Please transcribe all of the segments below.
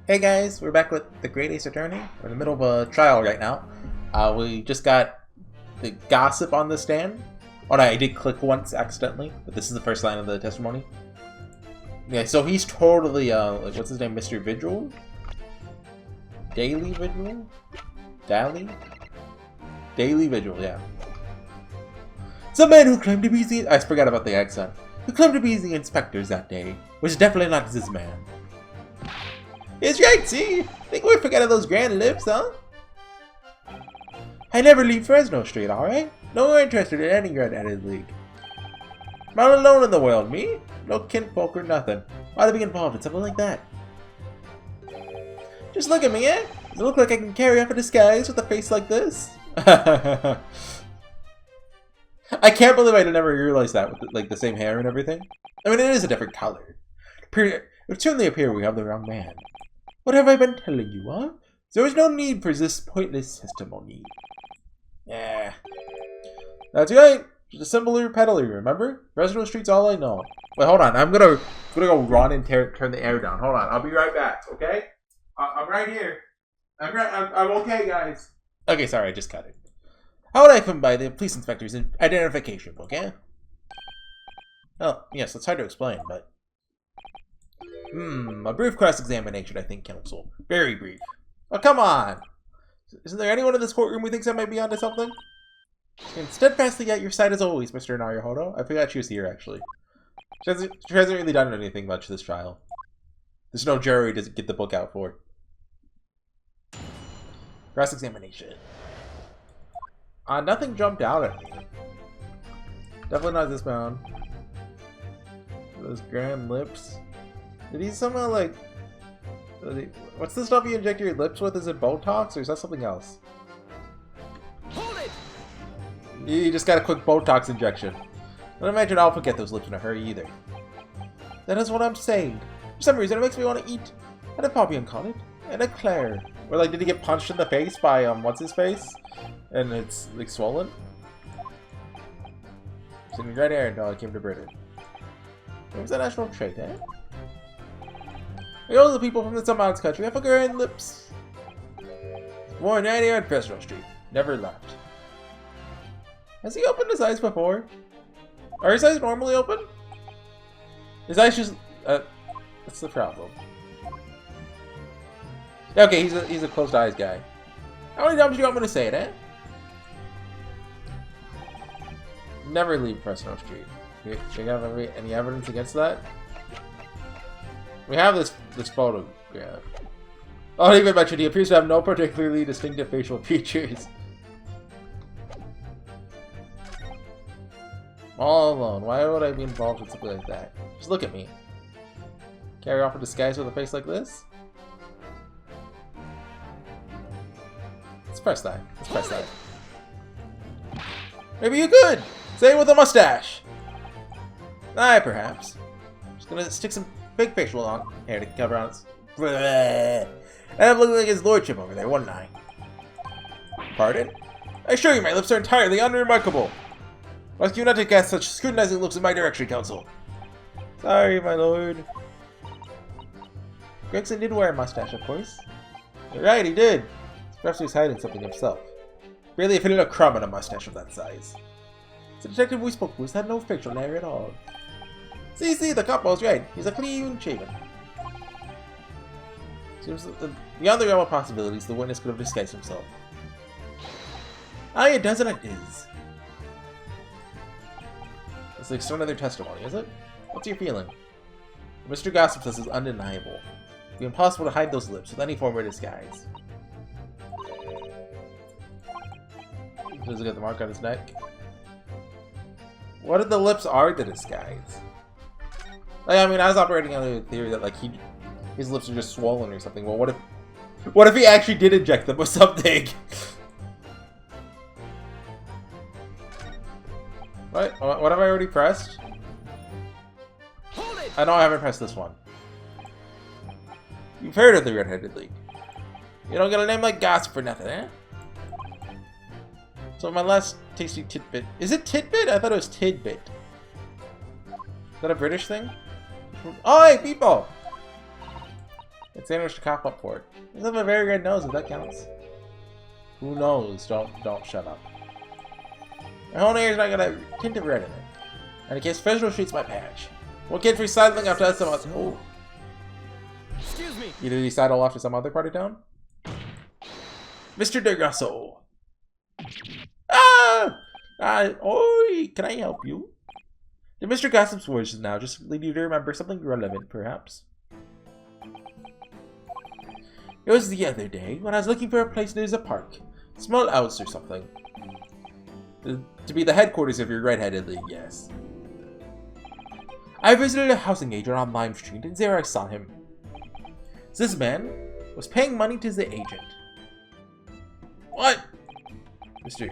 Hey guys, we're back with the Great Ace Attorney. We're in the middle of a trial right now. We just got the gossip on the stand. Oh no, I did click once accidentally, but this is the first line of the testimony. Yeah, so he's totally, like, what's his name, Mr. Vigil? Daily Vigil? Daily Vigil, yeah. Some man who claimed to be the... I forgot about the accent. Who claimed to be the inspectors that day was definitely not this man. It's right, see? Think we forgot those grand lips, huh? I never leave Fresno Street, alright? No more interested in any red-headed league. I'm all alone in the world, me? No kinfolk or nothing. Why be involved in something like that? Just look at me, eh? Does it look like I can carry off a disguise with a face like this? I can't believe I never realized that with like the same hair and everything. I mean, it is a different color. It would certainly appear we have the wrong man. What have I been telling you, huh? There was no need for this pointless testimony. Yeah. That's right. Just a simple peddler, remember? Fresno Street's all I know. Wait, hold on. I'm gonna go run and turn the air down. Hold on. I'll be right back, okay? I'm right here. I'm okay, guys. Okay, sorry. I just cut it. How would I come by the police inspector's identification book, eh? Oh, yes, it's hard to explain, but... a brief cross-examination, I think, counsel. Very brief. Oh, come on! Isn't there anyone in this courtroom who thinks I might be onto something? And steadfastly at your side as always, Mr. Naruhodo. I forgot she was here, actually. She hasn't really done anything much this trial. There's no jury to get the book out for. Cross-examination. Nothing jumped out at me. Definitely not this bound. Those grand lips. Did he somehow, like... What's the stuff you inject your lips with? Is it Botox or is that something else? Hold it! You just got a quick Botox injection. I don't imagine I'll forget those lips in a hurry either. That is what I'm saying. For some reason it makes me want to eat an Apopian call it, an eclair. Or like, did he get punched in the face by, what's his face? And it's, like, swollen? Sitting right here until I came to Britain. What was that national trait, eh? We all the people from the mountains country have grand lips. Born right here on Fresno Street. Never left. Has he opened his eyes before? Are his eyes normally open? His eyes just... that's the problem. Okay, he's a closed eyes guy. How many times do you want me to say it, eh? Never leave Fresno Street. Do you have any evidence against that? We have this photograph. Oh, even mentioned he appears to have no particularly distinctive facial features. All alone. Why would I be involved with something like that? Just look at me. Carry off a disguise with a face like this? Let's press that. Let's press that. Maybe you could! Say it with a mustache! Aye, perhaps. Just gonna stick some big facial on hair to cover on its... And I'm looking like his lordship over there, wouldn't I? Pardon? I assure you my lips are entirely unremarkable. Must you not to cast such scrutinizing looks in my direction, counsel? Sorry, my lord. Gregson did wear a mustache, of course. You're right, he did. Perhaps he was hiding something himself. Barely a fitted a crumb in a mustache of that size. The detective we spoke with had no facial hair at all. See, the cop was right. He's a clean shaven. Seems that beyond the realm of possibilities, the witness could have disguised himself. Aye, it does and it is. It's like some other testimony, is it? What's your feeling? Mr. Gossip says it's undeniable. It'd be impossible to hide those lips with any form of disguise. Does he get the mark on his neck? What if the lips are the disguise? Like, I mean, I was operating on the theory that like his lips are just swollen or something. Well, what if he actually did inject them with something? What have I already pressed? Hold it! I know I haven't pressed this one. You've heard of the Red-Headed League. You don't get a name like Gossip for nothing, eh? So my last tasty tidbit... Is it tidbit? I thought it was tidbit. Is that a British thing? Oh, hey, people! Sandwich to cop up for it. He does have a very red nose, if that counts. Who knows? Don't shut up. My whole hair's not got a tint of red in it. And in case Fresno Street's my patch. One kid free sidling after some other. Oh. Excuse me. Did he sidle off to some other part of town? Mr. DeGrasso. Ah! Oi! Can I help you? Did Mr. Gossip's words now just lead you to remember something relevant, perhaps? It was the other day when I was looking for a place near the park. Small house or something. To be the headquarters of your red-headed league, yes. I visited a housing agent on Lime Street, and there I saw him. This man was paying money to the agent. What? Mr.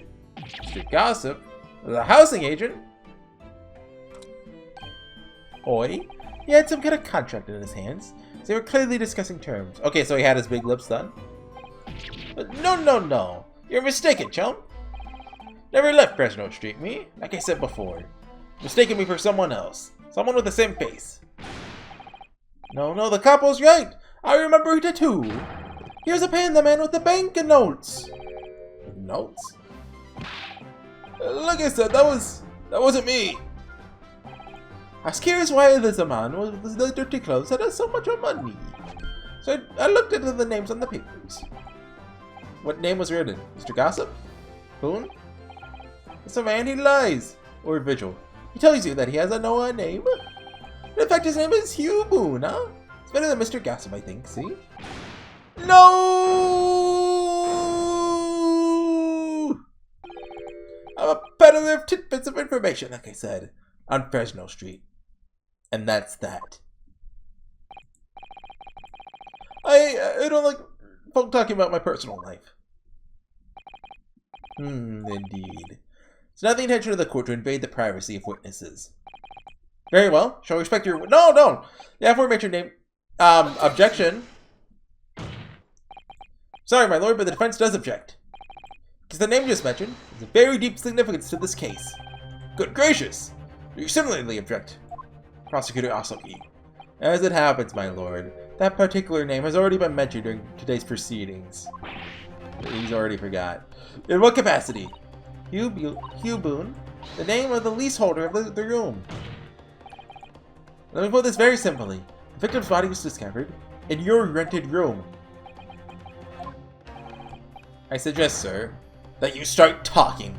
Gossip? The housing agent? Oi. He had some kind of contract in his hands. They were clearly discussing terms. Okay, so he had his big lips done? But no. You're mistaken, chum. Never left Fresno Street, me. Like I said before. Mistaken me for someone else. Someone with the same face. No, the capo's right. I remember it too. He was paying the man with the bank notes. Notes? Like I said, that wasn't me. I was curious why this man with the dirty clothes had so much money. So I looked into the names on the papers. What name was written? Mr. Gossip? Boone? It's a man, he lies. Or Vigil. He tells you that he has no name. In fact, his name is Hugh Boone, huh? It's better than Mr. Gossip, I think, see? No! I'm a peddler of tidbits of information, like I said, on Fresno Street. And that's that. I don't like folk talking about my personal life. Indeed. It's not the intention of the court to invade the privacy of witnesses. Very well. Shall respect your... No! The aforementioned name... objection. Sorry, my lord, but the defense does object. Because the name you just mentioned has a very deep significance to this case. Good gracious! You similarly object, Prosecutor Asoki. As it happens, my lord, that particular name has already been mentioned during today's proceedings. He's already forgot. In what capacity? Hugh Boone, the name of the leaseholder of the room. Let me put this very simply. The victim's body was discovered in your rented room. I suggest, sir, that you start talking.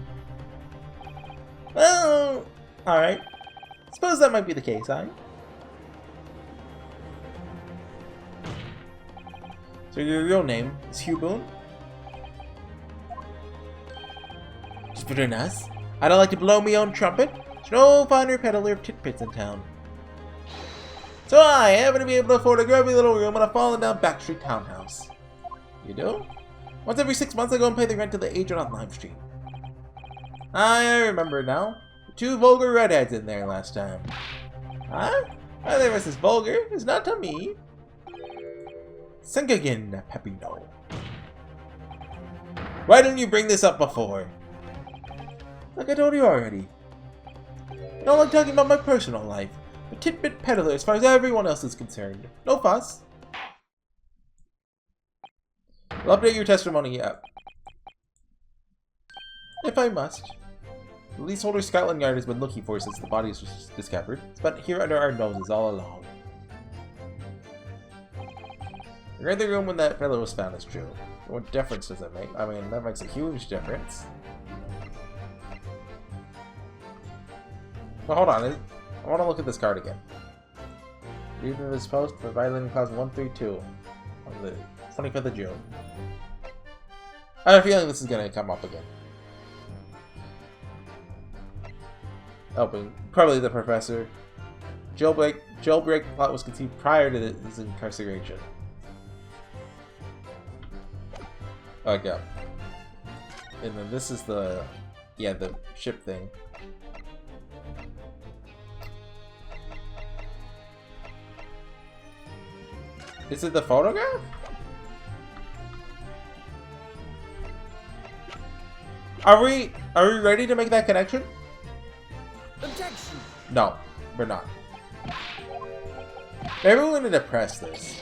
Well, alright. Suppose that might be the case, huh? So your real name is Hugh Boone? Just between us, I don't like to blow me own trumpet. There's no finer peddler of tidbits in town. So I happen to be able to afford a grubby little room in a fallen down backstreet townhouse. You do? Once every 6 months I go and pay the rent to the agent on Lime Street. I remember now. 2 vulgar redheads in there last time. Huh? Why there was this vulgar? It's not to me. Sink again, Pepino. Why didn't you bring this up before? Like I told you already. I don't like talking about my personal life. A tidbit peddler as far as everyone else is concerned. No fuss. I'll update your testimony up. If I must. The leaseholder Scotland Yard has been looking for since the body was discovered. It's been here under our noses all along. You're in the room when that fellow was found is true. What difference does it make? I mean, that makes a huge difference. But hold on, I want to look at this card again. Read this post for violating clause 132 on the 25th of June. I have a feeling this is going to come up again. Helping. Probably the professor. Jailbreak plot was conceived prior to his incarceration. Okay. And then this is the... yeah, the ship thing. Is it the photograph? Are we ready to make that connection? Objection. No, we're not. Maybe we're gonna depress this.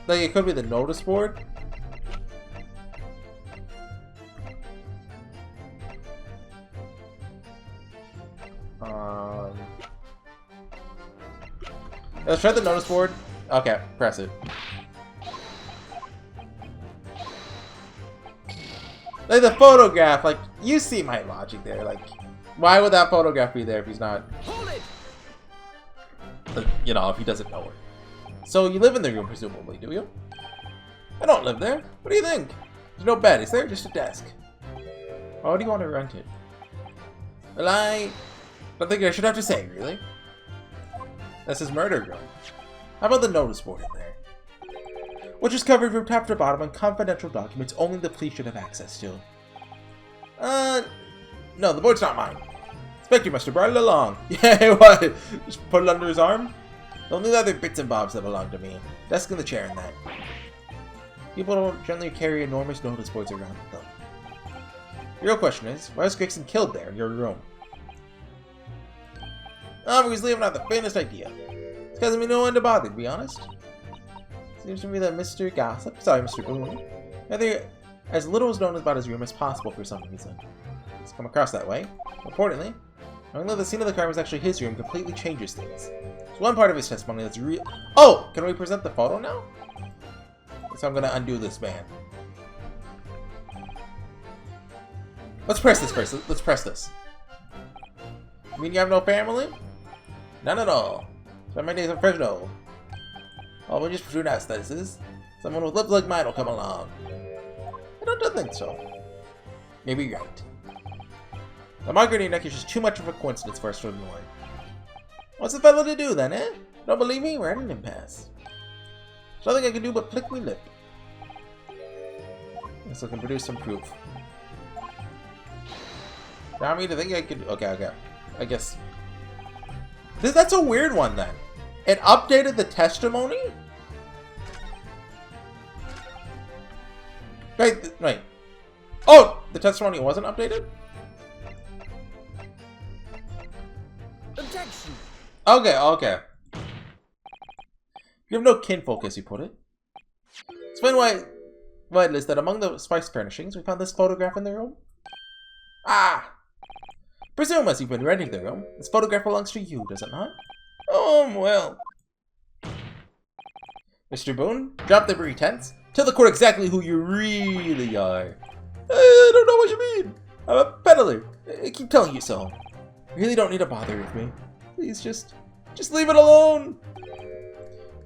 Like, it could be the notice board. Let's try the notice board. Okay, press it. Like the photograph, like, you see my logic there. Like, why would that photograph be there if he's not... Hold it! Like, you know, if he doesn't know it. So you live in the room, presumably, do you? I don't live there. What do you think? There's no bed, is there? Just a desk. Why do you want to rent it? Well, I don't think I should have to say, really. That's his murder room. How about the notice board in there? Which is covered from top to bottom on confidential documents only the police should have access to. No, the board's not mine. Inspector must have brought it along. Yeah, what? Just put it under his arm? The only other bits and bobs that belong to me. Desk and the chair and that. People don't generally carry enormous notice boards around with them. The real question is, why was Gregson killed there in your room? Oh, he's leaving out the faintest idea. It's because me no one to bother, to be honest. Seems to me that Mr. Boone, either as little is known about his room as possible for some reason. It's come across that way. Importantly, knowing that the scene of the crime was actually his room completely changes things. There's one part of his testimony that's real. Oh! Can we present the photo now? So I'm gonna undo this ban. Let's press this first. Let's press this. You mean you have no family? None at all. Spend my days in Fresno. All we just between us, this is. Someone with lips like mine will come along. I don't think so. Maybe you're right. The marker in your neck is just too much of a coincidence for us to ignore. What's the fellow to do then, eh? Don't believe me? We're at an impasse. There's nothing I can do but flick my lip. Guess I can produce some proof. Now me to think I could. Okay. I guess. That's a weird one then. It updated the testimony? Wait. Oh! The testimony wasn't updated? Objection! Okay. You have no kinfolk, as you put it. Explain why it is that among the spice furnishings, we found this photograph in the room? Ah! Presume as you've been renting the room, this photograph belongs to you, does it not? Well. Mr. Boone, drop the pretense. Tell the court exactly who you really are. I don't know what you mean. I'm a peddler. I keep telling you so. You really don't need to bother with me. Please just leave it alone.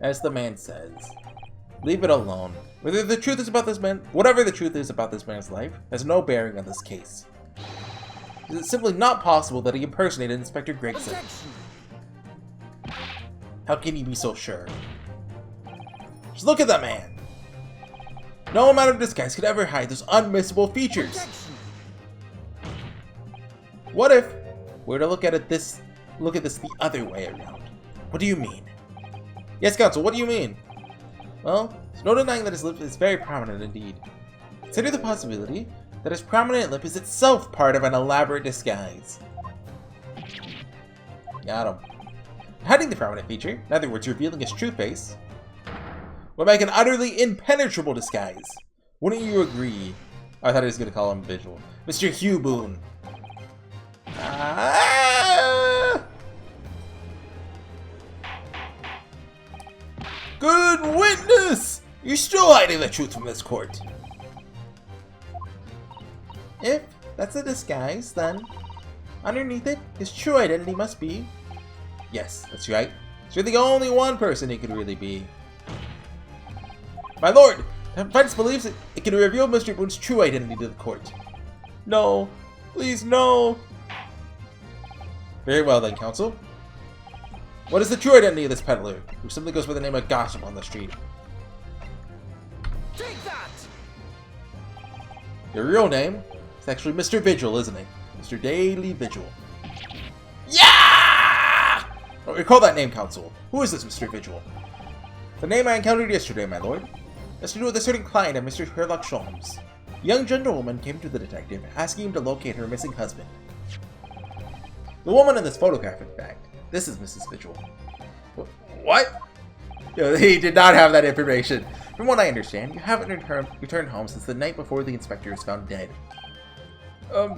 As the man says, leave it alone. Whatever the truth is about this man's life has no bearing on this case. It's simply not possible that he impersonated Inspector Gregson. Objection! How can you be so sure? Just look at that man. No amount of disguise could ever hide those unmissable features. Objection! What if we were to look at this the other way around? What do you mean? Yes, counsel, what do you mean? Well, there's no denying that his lip is very prominent indeed. Consider the possibility that his prominent lip is itself part of an elaborate disguise. Got him. Hiding the prominent feature, in other words revealing his true face, would make an utterly impenetrable disguise. Wouldn't you agree? I thought he was going to call him visual. Mr. Hugh Boone. Good witness! You're still hiding the truth from this court. If that's a disguise, then underneath it, his true identity must be... Yes, that's right. You're the only one person he could really be. My lord, the defense believes it can reveal Mr. Boone's true identity to the court. No. Please, no. Very well then, counsel. What is the true identity of this peddler, who simply goes by the name of Gossip on the street? Take that! Your real name is actually Mr. Vigil, isn't it? Mr. Daily Vigil. Yeah! Oh, recall that name, counsel. Who is this Mr. Vigil? The name I encountered yesterday, my lord. It has to do with a certain client of Mr. Sherlock Sholmes. A young gentlewoman came to the detective, asking him to locate her missing husband. The woman in this photograph, in fact. This is Mrs. Vigil. What? No, he did not have that information. From what I understand, you haven't returned home since the night before the inspector was found dead. But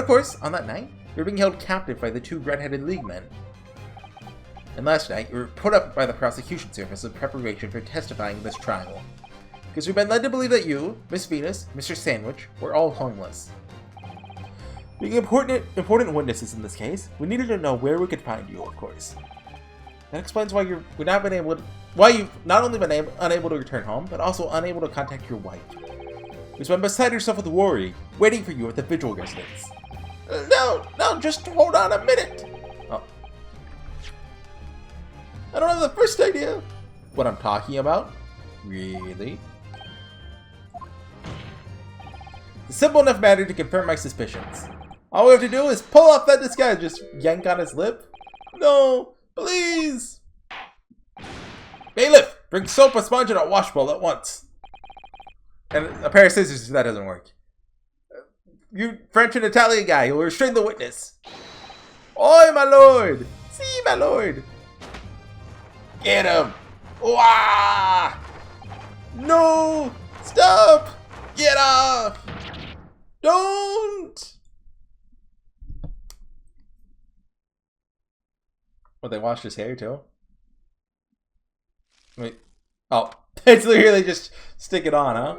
of course, on that night, you were being held captive by the two red-headed League men. And last night, you were put up by the prosecution service in preparation for testifying in this trial. Because we've been led to believe that you, Miss Venus, Mr. Sandwich, were all harmless. Being important witnesses in this case, we needed to know where we could find you, of course. That explains why you've not only been unable to return home, but also unable to contact your wife. Who's been beside herself with worry, waiting for you at the Vigil residence. No, just hold on a minute. Oh. I don't have the first idea what I'm talking about. Really? It's a simple enough matter to confirm my suspicions. All we have to do is pull off that disguise, just yank on his lip. No, please. Bailiff, bring soap, a sponge, and a washbowl at once. And a pair of scissors if that doesn't work. You French and Italian guy, you will restrain the witness. Oi, my lord! See, my lord! Get him! Wah! No! Stop! Get off! Don't! Well, they washed his hair too? Wait. Oh, it's literally just stick it on, huh?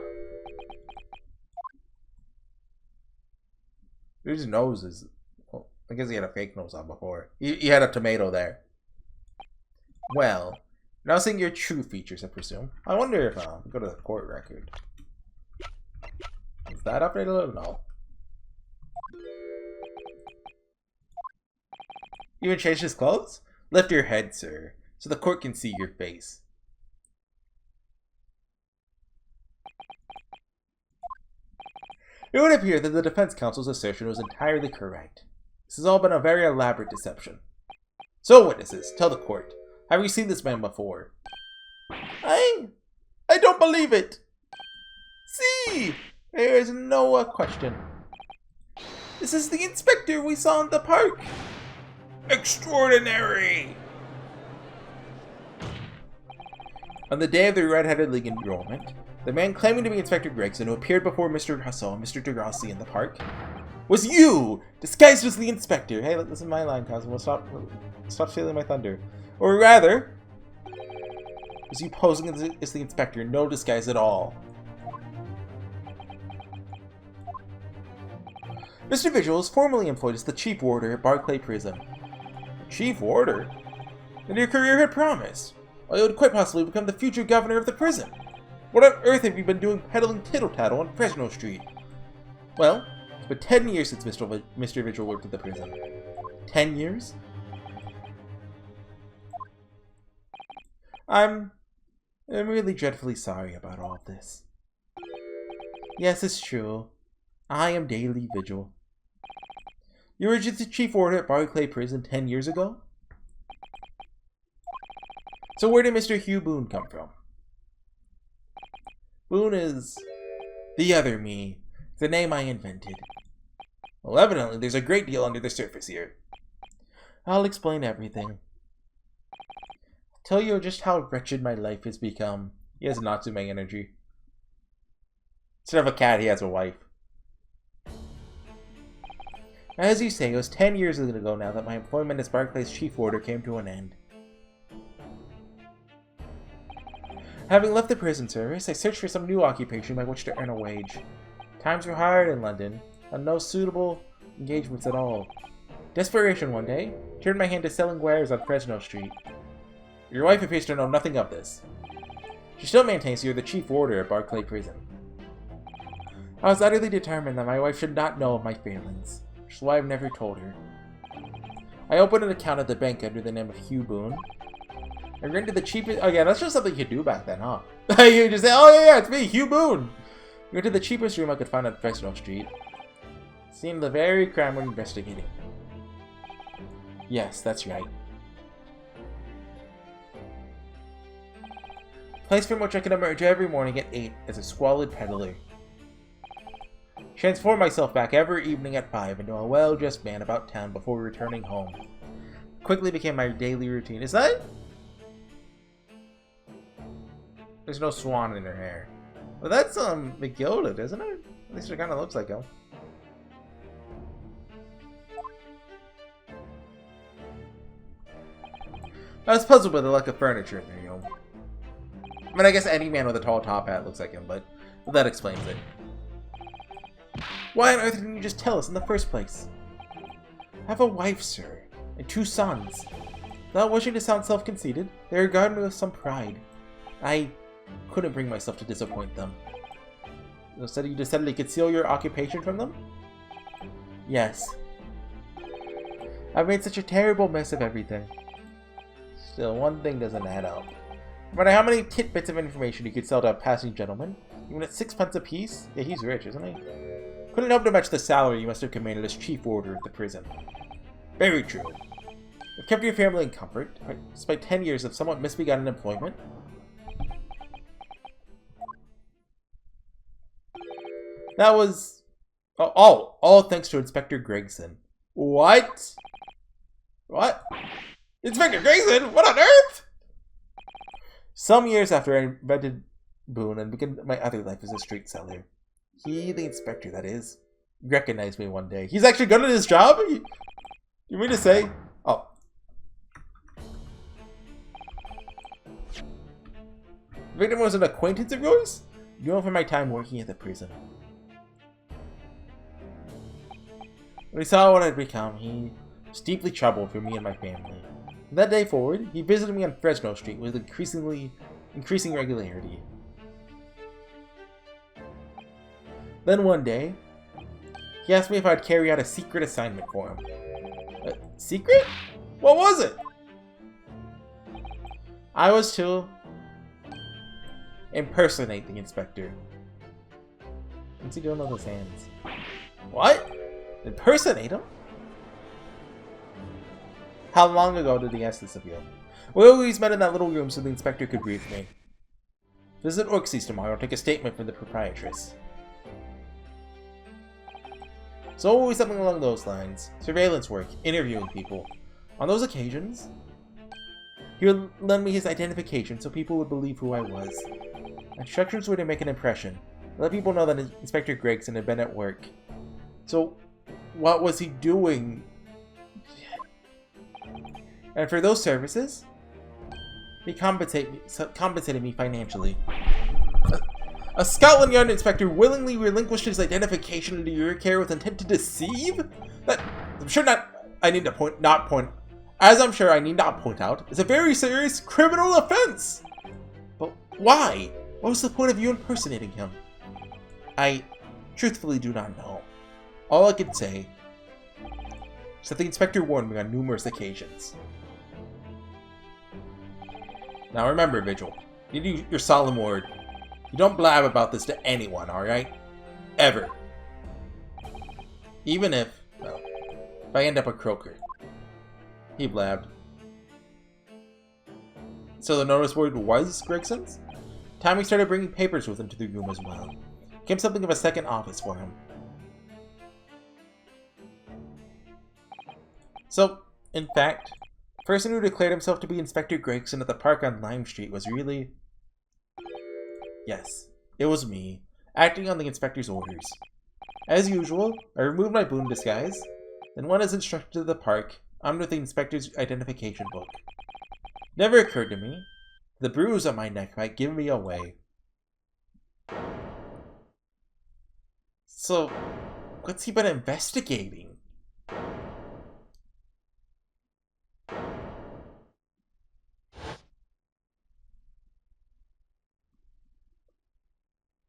His nose is... Well, I guess he had a fake nose on before. He had a tomato there. Well, now seeing your true features, I presume. I wonder if go to the court record. Is that updated a little? No. You even changed his clothes? Lift your head, sir, so the court can see your face. It would appear that the defense counsel's assertion was entirely correct. This has all been a very elaborate deception. So, witnesses, tell the court, have you seen this man before? I don't believe it. See, there is no question. This is the inspector we saw in the park. Extraordinary! On the day of the Red-Headed League enrollment, the man claiming to be Inspector Gregson who appeared before Mr. Russell and Mr. Degrassi in the park was you, disguised as the inspector. Hey, look, this is my line, Cosmo. Stop stealing my thunder. Or rather, was you posing as the inspector, no disguise at all. Mr. Vigil is formerly employed as the chief warder at Barclay Prison. Chief warder? And your career had promised. Well, you would quite possibly become the future governor of the prison. What on earth have you been doing peddling tittle-tattle on Fresno Street? Well, it's been 10 years since Mr. Vigil worked at the prison. 10 years? I'm really dreadfully sorry about all of this. Yes, it's true. I am Daily Vigil. You were just the chief warder at Barclay Prison 10 years ago? So where did Mr. Hugh Boone come from? Boone is the other me, the name I invented. Well, evidently there's a great deal under the surface here. I'll explain everything. I'll tell you just how wretched my life has become. He has Natsume energy. Instead of a cat, he has a wife. As you say, it was 10 years ago now that my employment as Barclay's chief warder came to an end. Having left the prison service, I searched for some new occupation by which to earn a wage. Times were hard in London, and no suitable engagements at all. Desperation one day turned my hand to selling wares on Fresno Street. Your wife appears to know nothing of this. She still maintains you're the chief warder at Barclay Prison. I was utterly determined that my wife should not know of my failings, which is why I've never told her. I opened an account at the bank under the name of Hugh Boone. I rented the cheapest... Oh yeah, that's just something you could do back then, huh? You just say, oh yeah, it's me, Hugh Boone! I rented the cheapest room I could find on Fresno Street. Seemed the very crime we're investigating. Yes, that's right. Place from which I could emerge every morning at 8 as a squalid peddler. Transform myself back every evening at 5 into a well-dressed man about town before returning home. Quickly became my daily routine. Is that... There's no swan in her hair. Well, that's McGilded, isn't it? At least it kind of looks like him. I was puzzled by the lack of furniture in their home. I mean, I guess any man with a tall top hat looks like him, but that explains it. Why on earth didn't you just tell us in the first place? I have a wife, sir, and 2 sons. Without wishing to sound self-conceited, they regard me with some pride. I couldn't bring myself to disappoint them. Instead, you decided to conceal your occupation from them? Yes. I've made such a terrible mess of everything. Still, one thing doesn't add up. No matter how many tidbits of information you could sell to a passing gentleman, even at 6 pence apiece, yeah, he's rich, isn't he? Couldn't hope to match the salary you must have commanded as chief warder at the prison. Very true. You've kept your family in comfort, despite 10 years of somewhat misbegotten employment. That was... all thanks to Inspector Gregson. What? What? Inspector Gregson? What on earth? Some years after I invented Boone and began my other life as a street seller, he, the inspector that is, recognized me one day. He's actually good at his job? You mean to say? Oh. The victim was an acquaintance of yours? You know from my time working at the prison. When he saw what I'd become, he was deeply troubled for me and my family. From that day forward, he visited me on Fresno Street with increasing regularity. Then one day, he asked me if I'd carry out a secret assignment for him. Secret? What was it? I was to impersonate the inspector. What's he doing with his hands? What? Impersonate him? How long ago did he ask this of you? We always met in that little room so the inspector could brief me. Visit Orxie's tomorrow and take a statement from the proprietress. So always something along those lines. Surveillance work, interviewing people. On those occasions, he would lend me his identification so people would believe who I was. My instructions were to make an impression. Let people know that Inspector Gregson had been at work. So, what was he doing? And for those services, he compensated me financially. A Scotland Yard inspector willingly relinquished his identification into your care with intent to deceive? That, I'm sure I need not point out, is a very serious criminal offense. But why? What was the point of you impersonating him? I truthfully do not know. All I can say is that the inspector warned me on numerous occasions. Now remember, Vigil, you do your solemn word. You don't blab about this to anyone, alright? Ever. Even if, well, if I end up a croaker. He blabbed. So the notice board was Gregson's? Tommy started bringing papers with him to the room as well. Became something of a second office for him. So, in fact, the person who declared himself to be Inspector Gregson at the park on Lime Street was really... Yes, it was me, acting on the inspector's orders. As usual, I removed my Boone disguise, then went as instructed to the park, armed with the inspector's identification book. It never occurred to me, the bruise on my neck might give me away. So, what's he been investigating?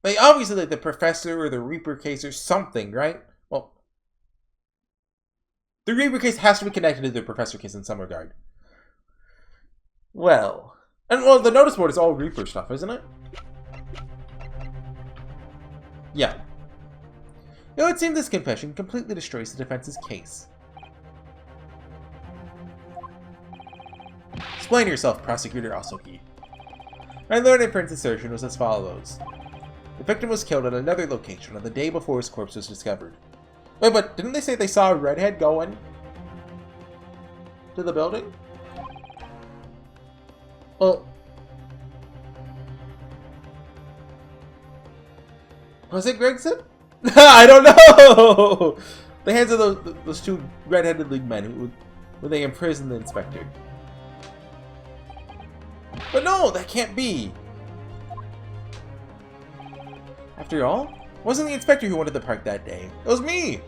Like, obviously, like, the Professor or the Reaper case or something, right? Well, the Reaper case has to be connected to the Professor case in some regard. Well, the notice board is all Reaper stuff, isn't it? Yeah. It would seem this confession completely destroys the defense's case. Explain yourself, Prosecutor Asoki. My learned friend's assertion was as follows. The victim was killed at another location on the day before his corpse was discovered. Wait, but didn't they say they saw a redhead going to the building? Well, Was it Gregson? I don't know! The hands of those two red-headed league men when they imprisoned the inspector. But no, that can't be! After all, it wasn't the inspector who wanted the park that day. It was me!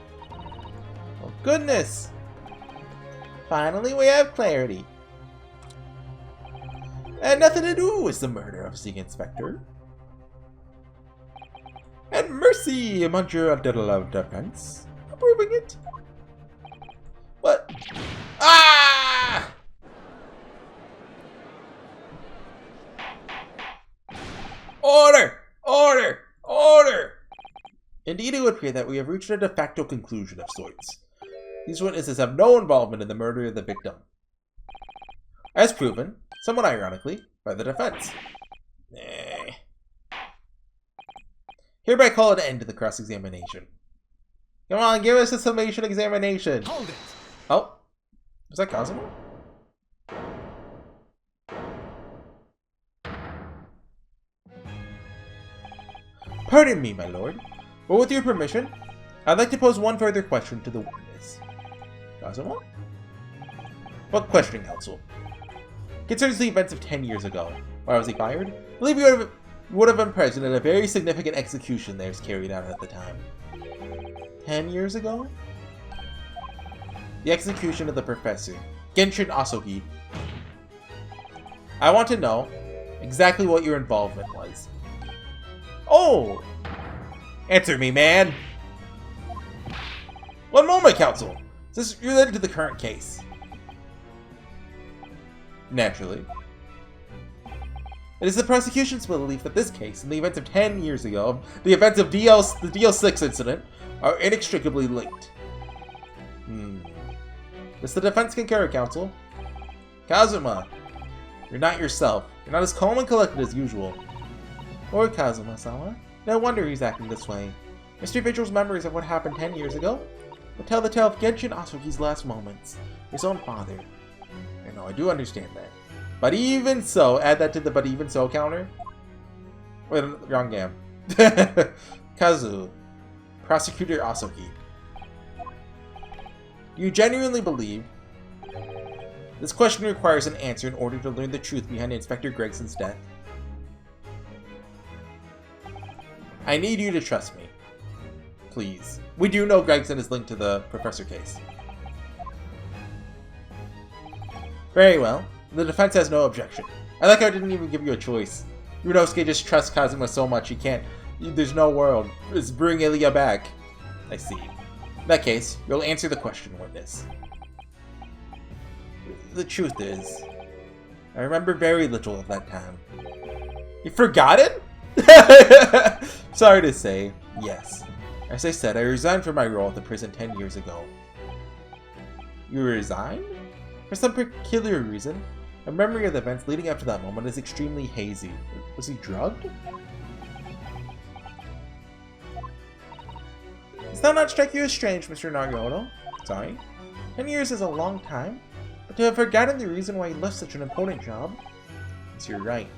Oh goodness! Finally, we have clarity. It had nothing to do with the murder of the inspector. And mercy among your defense. Approving it. What? Ah! Order! Order! Order! Indeed, it would appear that we have reached a de facto conclusion of sorts. These witnesses have no involvement in the murder of the victim. As proven, somewhat ironically, by the defense. Hereby call an end to the cross-examination. Come on, give us a summation examination. Hold it. Oh, was that Cosmo? Pardon me, my lord, but with your permission, I'd like to pose one further question to the witness. Cosmo? What question, counsel? Concerns the events of 10 years ago. Why was he fired? I believe you would have been present at a very significant execution that was carried out at the time. 10 years ago? The execution of the professor, Genshin Asogi. I want to know exactly what your involvement was. Oh! Answer me, man! One moment, counsel! Is this related to the current case? Naturally. It is the prosecution's belief that this case and the events of 10 years ago, the events of the DL6 incident, are inextricably linked. Does the defense concur, counsel? Kazuma, you're not yourself. You're not as calm and collected as usual. Or Kazuma-sama. No wonder he's acting this way. Mr. Vigil's memories of what happened 10 years ago would tell the tale of Genshin Asugi's last moments. His own father. I know, I do understand that. But even so, add that to the but even so counter. Wait, wrong game. Kazu. Prosecutor Asugi. You genuinely believe this question requires an answer in order to learn the truth behind Inspector Gregson's death? I need you to trust me. Please. We do know Gregson is linked to the Professor case. Very well. The defense has no objection. I like how I didn't even give you a choice. Runosuke just trusts Kazuma so much he can't. There's no world. Just bring Ilya back. I see. In that case, you'll answer the question, witness. The truth is, I remember very little of that time. You forgotten? Sorry to say, yes. As I said, I resigned from my role at the prison 10 years ago. You resigned? For some peculiar reason, my memory of the events leading up to that moment is extremely hazy. Was he drugged? Does that not strike you as strange, Mr. Nagaono? Sorry. 10 years is a long time, but to have forgotten the reason why he left such an important job? Yes, you're right.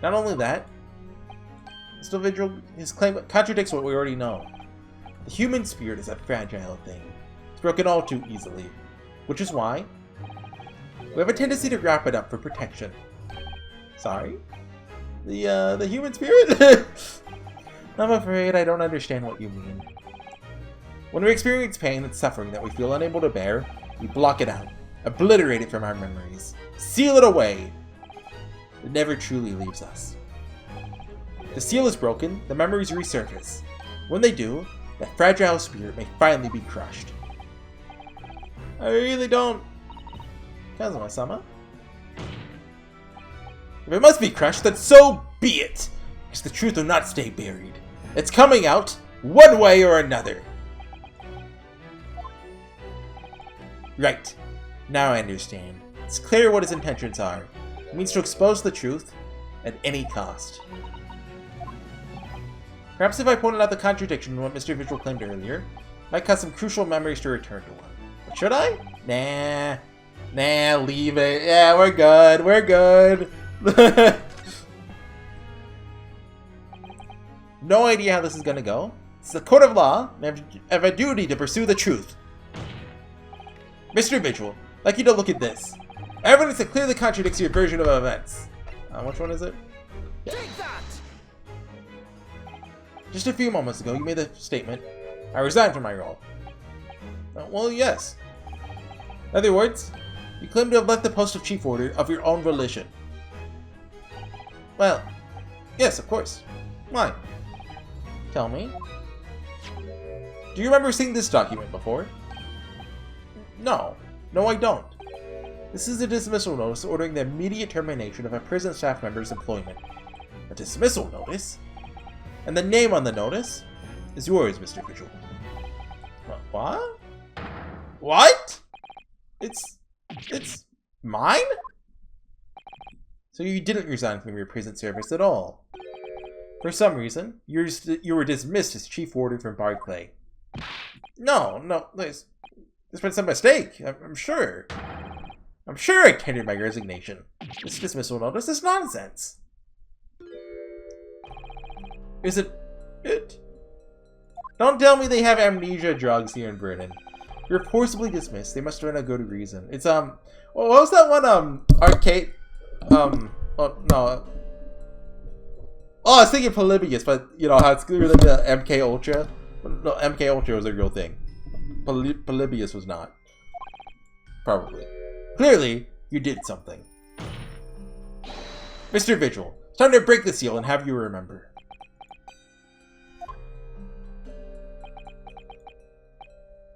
Not only that, his claim contradicts what we already know. The human spirit is a fragile thing. It's broken all too easily. Which is why we have a tendency to wrap it up for protection. Sorry? The human spirit? I'm afraid I don't understand what you mean. When we experience pain and suffering that we feel unable to bear, we block it out, obliterate it from our memories, seal it away. It never truly leaves us. The seal is broken, the memories resurface. When they do, that fragile spirit may finally be crushed. I really don't... Kazuma-sama? If it must be crushed, then so be it! Because the truth will not stay buried. It's coming out, one way or another. Right. Now I understand. It's clear what his intentions are. It means to expose the truth at any cost. Perhaps if I pointed out the contradiction in what Mr. Vigil claimed earlier, it might cause some crucial memories to return to one. But should I? Nah, leave it. Yeah, we're good. No idea how this is gonna go. It's a court of law, and I have a duty to pursue the truth. Mr. Vigil, I'd like you to look at this. Evidence that clearly contradicts your version of events. Which one is it? Yeah. Take that! Just a few moments ago, you made the statement, I resigned from my role. Well, yes. In other words, you claim to have left the post of Chief Order of your own volition. Well, yes, of course. Why? Tell me. Do you remember seeing this document before? No. No, I don't. This is a dismissal notice ordering the immediate termination of a prison staff member's employment. A dismissal notice? And the name on the notice is yours, Mr. Vigil. What? What? It's mine? So you didn't resign from your prison service at all. For some reason, you were dismissed as Chief Warder from Barclay. No, there's been some mistake, I'm sure. I'm sure I tendered my resignation. This dismissal notice is nonsense. Is it? Don't tell me they have amnesia drugs here in Britain. You're forcibly dismissed. They must have been a good reason. It's what was that one arcade? Oh no. Oh, I was thinking Polybius, but you know how it's related to MK Ultra. No, MK Ultra was a real thing. Polybius was not. Probably. Clearly, you did something. Mr. Vigil, it's time to break the seal and have you remember.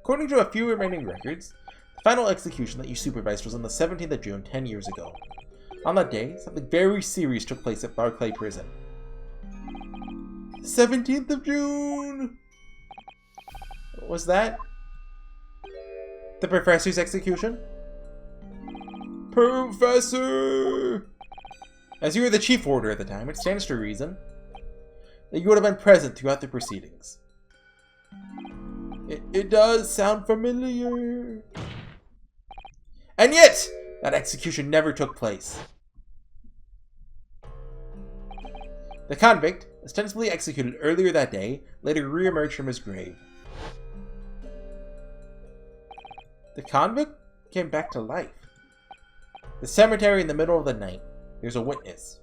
According to a few remaining records, the final execution that you supervised was on the 17th of June, 10 years ago. On that day, something very serious took place at Barclay Prison. 17th of June! What was that? The professor's execution? Professor! As you were the Chief Warder at the time, it stands to reason that you would have been present throughout the proceedings. It does sound familiar. And yet, that execution never took place. The convict, ostensibly executed earlier that day, later re-emerged from his grave. The convict came back to life. The cemetery in the middle of the night. There's a witness.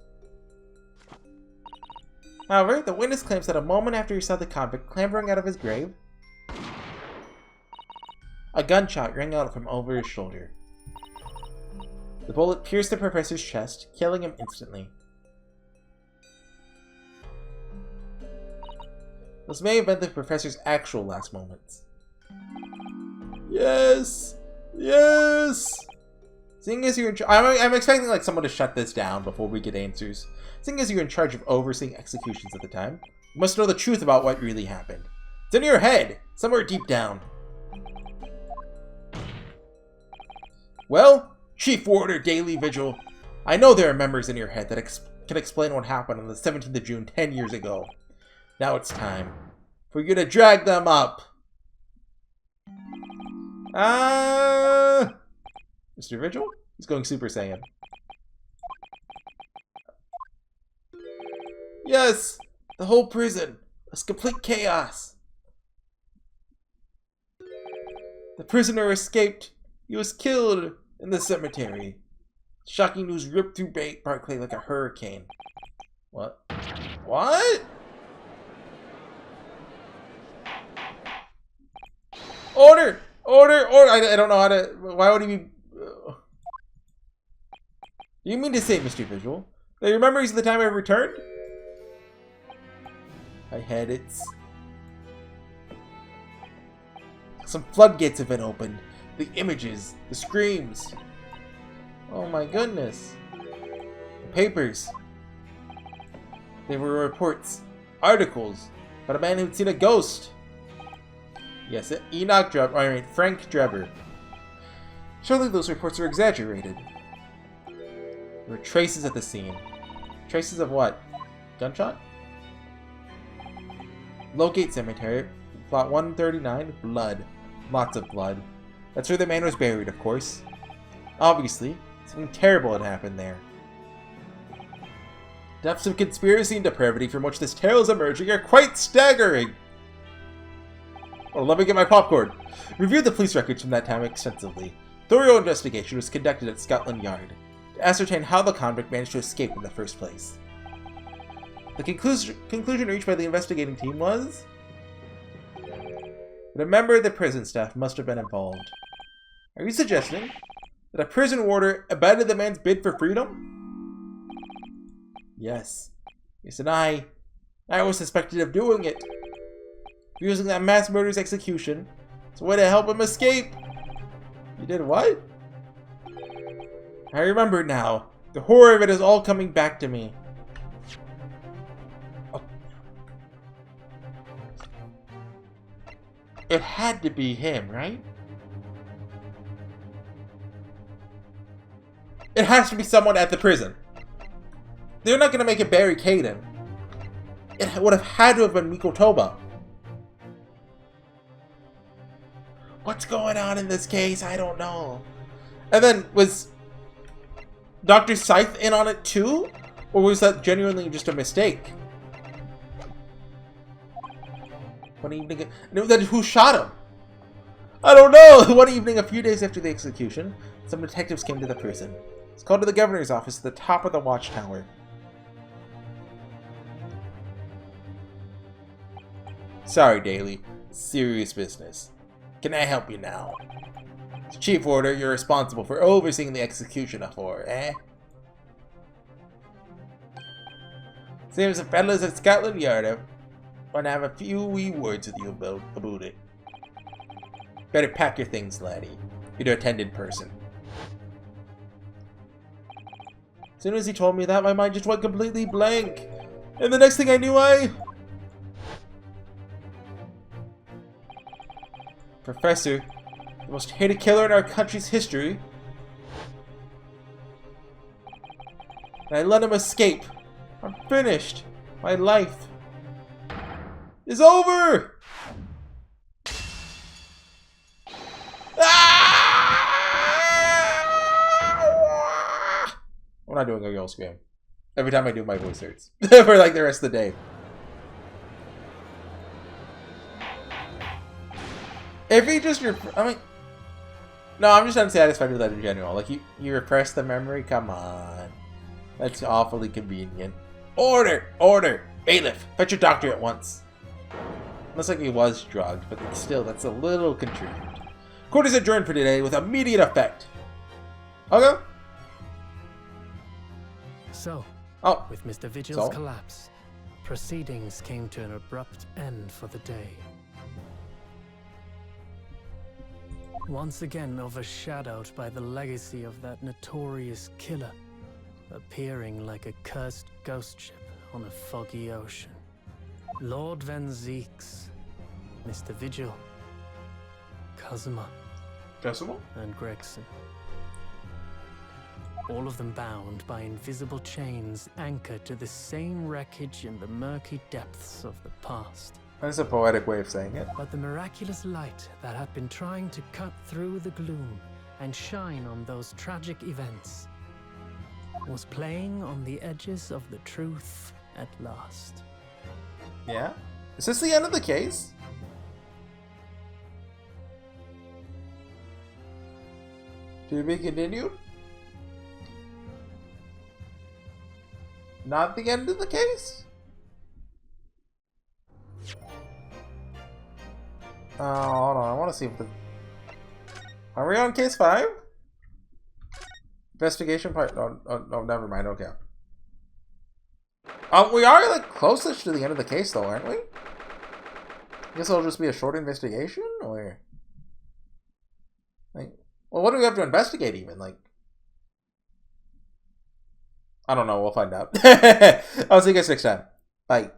However, the witness claims that a moment after he saw the convict clambering out of his grave, a gunshot rang out from over his shoulder. The bullet pierced the professor's chest, killing him instantly. This may have been the professor's actual last moments. Yes! Yes! Seeing as you're in I'm expecting like someone to shut this down before we get answers. Seeing as you're in charge of overseeing executions at the time, you must know the truth about what really happened. It's in your head, somewhere deep down. Well, Chief Warder Daily Vigil, I know there are members in your head that can explain what happened on the 17th of June 10 years ago. Now it's time for you to drag them up. Mr. Vigil? He's going Super Saiyan. Yes! The whole prison was complete chaos. The prisoner escaped. He was killed in the cemetery. Shocking news ripped through Barclay like a hurricane. What? What? Order! Order! Order! I don't know how to... Why would he be... You mean to say, Mr. Vigil, that your memories of the time I returned? I had it. Some floodgates have been opened. The images, the screams. Oh my goodness. The papers. There were reports, articles about a man who'd seen a ghost. Yes, Frank Drebber. Surely those reports are exaggerated. There were traces at the scene. Traces of what? Gunshot? Locate Cemetery, plot 139, blood. Lots of blood. That's where the man was buried, of course. Obviously, something terrible had happened there. Depths of conspiracy and depravity from which this tale is emerging are quite staggering. Well, let me get my popcorn. Reviewed the police records from that time extensively. Thorough investigation was conducted at Scotland Yard to ascertain how the convict managed to escape in the first place. The conclusion reached by the investigating team was that a member of the prison staff must have been involved. Are you suggesting that a prison warder abandoned the man's bid for freedom? Yes. Yes, and I was suspected of doing it. Using that mass murder's execution as a way to help him escape. You did what? I remember now. The horror of it is all coming back to me. Oh. It had to be him, right? It has to be someone at the prison. They're not going to make it Barry Caden. It would have had to have been Miko Toba. What's going on in this case? I don't know. And then, was Dr. Scythe in on it too? Or was that genuinely just a mistake? One evening... Then who shot him? I don't know! One evening, a few days after the execution, some detectives came to the prison. It's called to the governor's office at the top of the watchtower. Sorry, Daly. Serious business. Can I help you now? As chief warder, you're responsible for overseeing the execution of her, eh? Seems the fellas at Scotland Yard want to have a few wee words with you about it. Better pack your things, laddie. You're to attend in person. As soon as he told me that, my mind just went completely blank. And the next thing I knew, Professor, the most hated killer in our country's history. And I let him escape. I'm finished. My life is over! I'm not doing a girl scream. Every time I do, my voice hurts. For like the rest of the day. If he just, I mean, no, I'm just unsatisfied with that in general. Like, you repress the memory? Come on. That's awfully convenient. Order! Order! Bailiff, fetch your doctor at once. Looks like he was drugged, but still, that's a little contrived. Court is adjourned for today with immediate effect. Okay. So, with Mr. Vigil's collapse, proceedings came to an abrupt end for the day. Once again overshadowed by the legacy of that notorious killer, appearing like a cursed ghost ship on a foggy ocean. Lord Van Zeeks, Mr. Vigil, Kazuma, and Gregson. All of them bound by invisible chains anchored to the same wreckage in the murky depths of the past. That's a poetic way of saying it. But the miraculous light that had been trying to cut through the gloom and shine on those tragic events was playing on the edges of the truth at last. Yeah? Is this the end of the case? To be continued? Not the end of the case? Hold on, I want to see if the... Are we on case 5? Investigation part... Oh, never mind, okay. We are, like, closest to the end of the case, though, aren't we? I guess it'll just be a short investigation, or... Like, well, what do we have to investigate, even? Like... I don't know, we'll find out. I'll see you guys next time. Bye.